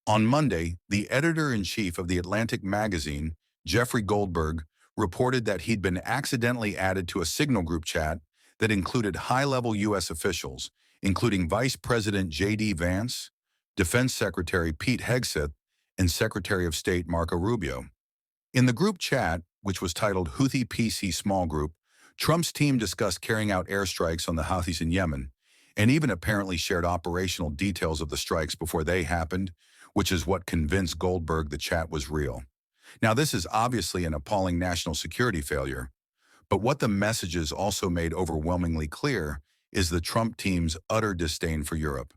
On Monday, the editor-in-chief of The Atlantic magazine, Jeffrey Goldberg, reported that he'd been accidentally added to a Signal group chat that included high-level U.S. officials, including Vice President J.D. Vance, Defense Secretary Pete Hegseth, and Secretary of State Marco Rubio. In the group chat, which was titled Houthi PC Small Group, Trump's team discussed carrying out airstrikes on the Houthis in Yemen, and even apparently shared operational details of the strikes before they happened, which is what convinced Goldberg the chat was real. Now, this is obviously an appalling national security failure, but what the messages also made overwhelmingly clear is the Trump team's utter disdain for Europe.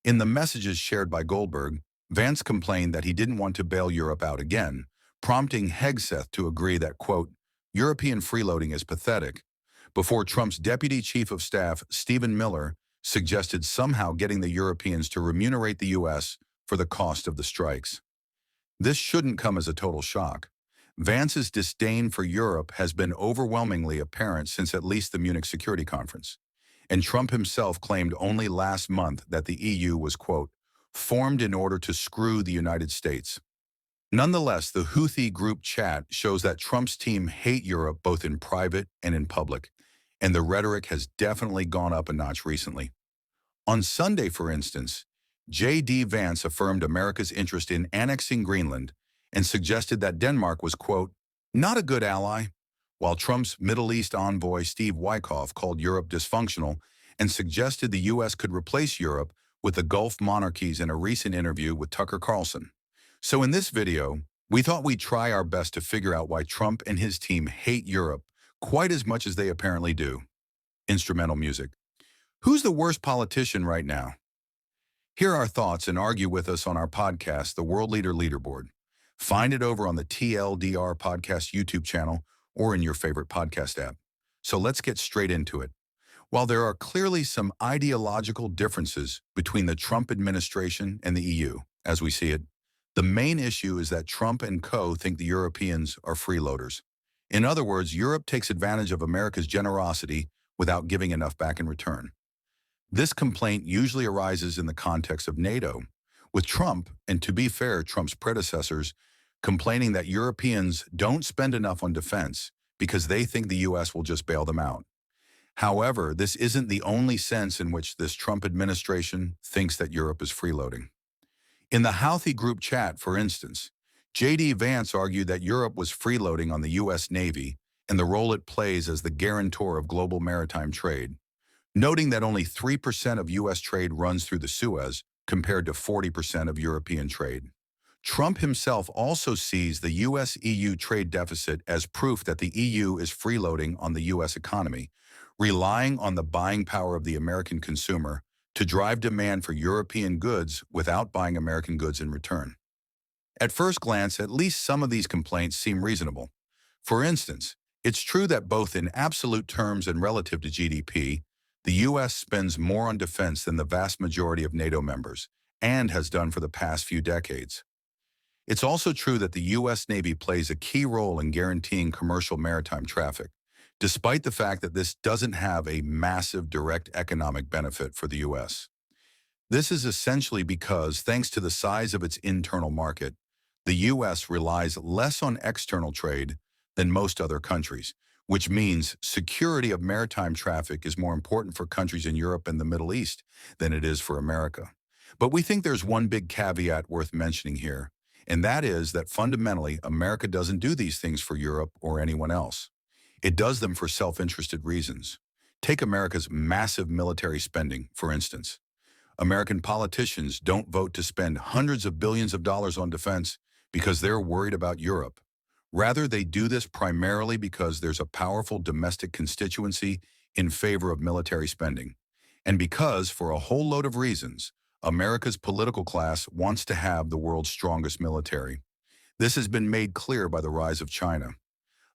In the messages shared by Goldberg, Vance complained that he didn't want to bail Europe out again, prompting Hegseth to agree that, quote, European freeloading is pathetic, before Trump's Deputy Chief of Staff, Stephen Miller, suggested somehow getting the Europeans to remunerate the U.S. for the cost of the strikes. This shouldn't come as a total shock. Vance's disdain for Europe has been overwhelmingly apparent since at least the Munich Security Conference, and Trump himself claimed only last month that the EU was, quote, formed in order to screw the United States. Nonetheless, the Houthi group chat shows that Trump's team hate Europe both in private and in public, and the rhetoric has definitely gone up a notch recently. On Sunday, for instance, J.D. Vance affirmed America's interest in annexing Greenland and suggested that Denmark was, quote, not a good ally, while Trump's Middle East envoy Steve Witkoff called Europe dysfunctional and suggested the U.S. could replace Europe with the Gulf monarchies in a recent interview with Tucker Carlson. So in this video, we thought we'd try our best to figure out why Trump and his team hate Europe quite as much as they apparently do. Instrumental music. Who's the worst politician right now? Hear our thoughts and argue with us on our podcast, The World Leader Leaderboard. Find it over on the TLDR Podcast YouTube channel or in your favorite podcast app. So let's get straight into it. While there are clearly some ideological differences between the Trump administration and the EU, as we see it, the main issue is that Trump and co. think the Europeans are freeloaders. In other words, Europe takes advantage of America's generosity without giving enough back in return. This complaint usually arises in the context of NATO, with Trump, and to be fair, Trump's predecessors, complaining that Europeans don't spend enough on defense because they think the U.S. will just bail them out. However, this isn't the only sense in which this Trump administration thinks that Europe is freeloading. In the Houthi group chat, for instance, J.D. Vance argued that Europe was freeloading on the U.S. Navy and the role it plays as the guarantor of global maritime trade, noting that only 3% of U.S. trade runs through the Suez compared to 40% of European trade. Trump himself also sees the U.S.-EU trade deficit as proof that the EU is freeloading on the U.S. economy, relying on the buying power of the American consumer to drive demand for European goods without buying American goods in return. At first glance, at least some of these complaints seem reasonable. For instance, it's true that both in absolute terms and relative to GDP, the U.S. spends more on defense than the vast majority of NATO members, and has done for the past few decades. It's also true that the U.S. Navy plays a key role in guaranteeing commercial maritime traffic, despite the fact that this doesn't have a massive direct economic benefit for the U.S. This is essentially because, thanks to the size of its internal market, the U.S. relies less on external trade than most other countries, which means security of maritime traffic is more important for countries in Europe and the Middle East than it is for America. But we think there's one big caveat worth mentioning here, and that is that fundamentally, America doesn't do these things for Europe or anyone else. It does them for self-interested reasons. Take America's massive military spending, for instance. American politicians don't vote to spend hundreds of billions of dollars on defense because they're worried about Europe. Rather, they do this primarily because there's a powerful domestic constituency in favor of military spending. And because, for a whole load of reasons, America's political class wants to have the world's strongest military. This has been made clear by the rise of China.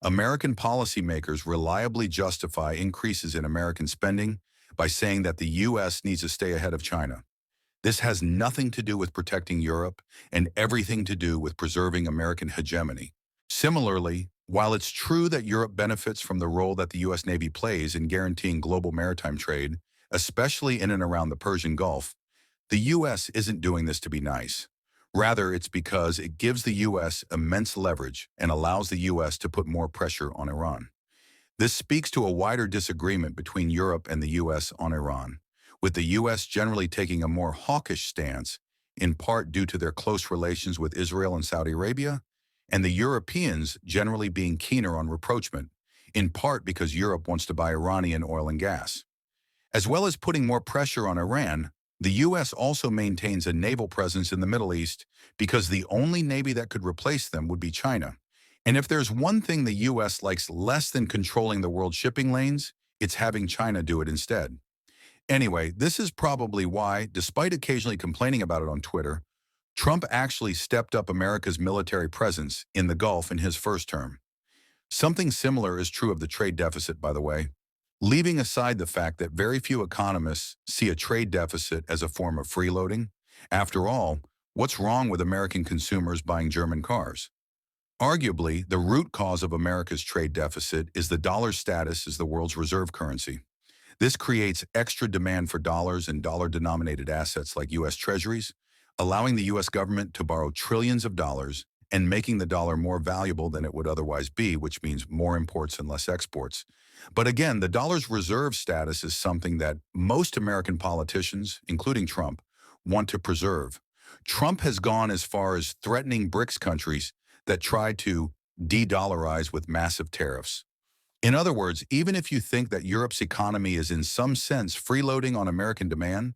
American policymakers reliably justify increases in American spending by saying that the U.S. needs to stay ahead of China. This has nothing to do with protecting Europe and everything to do with preserving American hegemony. Similarly, while it's true that Europe benefits from the role that the U.S. Navy plays in guaranteeing global maritime trade, especially in and around the Persian Gulf, the U.S. isn't doing this to be nice. Rather, it's because it gives the U.S. immense leverage and allows the U.S. to put more pressure on Iran. This speaks to a wider disagreement between Europe and the U.S. on Iran, with the U.S. generally taking a more hawkish stance, in part due to their close relations with Israel and Saudi Arabia, and the Europeans generally being keener on rapprochement, in part because Europe wants to buy Iranian oil and gas. As well as putting more pressure on Iran, the U.S. also maintains a naval presence in the Middle East because the only navy that could replace them would be China. And if there's one thing the U.S. likes less than controlling the world shipping lanes, it's having China do it instead. Anyway, this is probably why, despite occasionally complaining about it on Twitter, Trump actually stepped up America's military presence in the Gulf in his first term. Something similar is true of the trade deficit, by the way. Leaving aside the fact that very few economists see a trade deficit as a form of freeloading, after all, what's wrong with American consumers buying German cars? Arguably, the root cause of America's trade deficit is the dollar's status as the world's reserve currency. This creates extra demand for dollars and dollar-denominated assets like U.S. Treasuries, allowing the U.S. government to borrow trillions of dollars and making the dollar more valuable than it would otherwise be, which means more imports and less exports. But again, the dollar's reserve status is something that most American politicians, including Trump, want to preserve. Trump has gone as far as threatening BRICS countries that try to de-dollarize with massive tariffs. In other words, even if you think that Europe's economy is in some sense freeloading on American demand,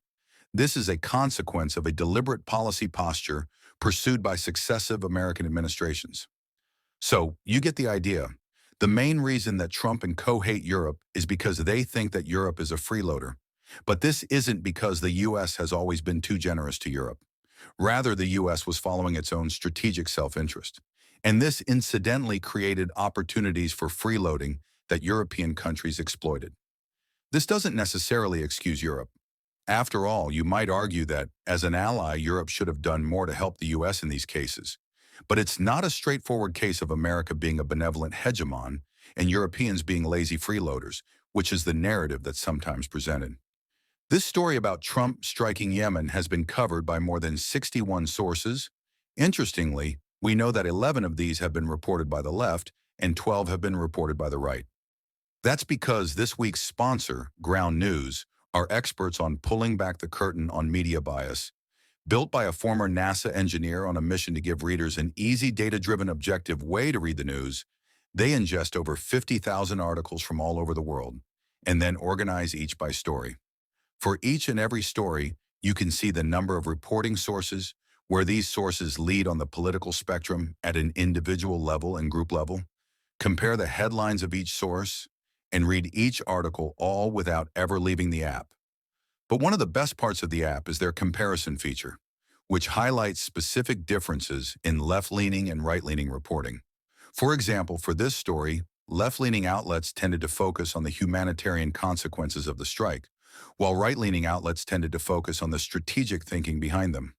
this is a consequence of a deliberate policy posture pursued by successive American administrations. So, you get the idea. The main reason that Trump and co hate Europe is because they think that Europe is a freeloader. But this isn't because the U.S. has always been too generous to Europe. Rather, the U.S. was following its own strategic self-interest. And this incidentally created opportunities for freeloading that European countries exploited. This doesn't necessarily excuse Europe. After all, you might argue that, as an ally, Europe should have done more to help the U.S. in these cases. But it's not a straightforward case of America being a benevolent hegemon and Europeans being lazy freeloaders, which is the narrative that's sometimes presented. This story about Trump striking Yemen has been covered by more than 61 sources. Interestingly, we know that 11 of these have been reported by the left and 12 have been reported by the right. That's because this week's sponsor, Ground News, are experts on pulling back the curtain on media bias. Built by a former NASA engineer on a mission to give readers an easy, data-driven, objective way to read the news, they ingest over 50,000 articles from all over the world, and then organize each by story. For each and every story, you can see the number of reporting sources, where these sources lead on the political spectrum at an individual level and group level. Compare the headlines of each source, and read each article all without ever leaving the app. But one of the best parts of the app is their comparison feature, which highlights specific differences in left-leaning and right-leaning reporting. For example, for this story, left-leaning outlets tended to focus on the humanitarian consequences of the strike, while right-leaning outlets tended to focus on the strategic thinking behind them.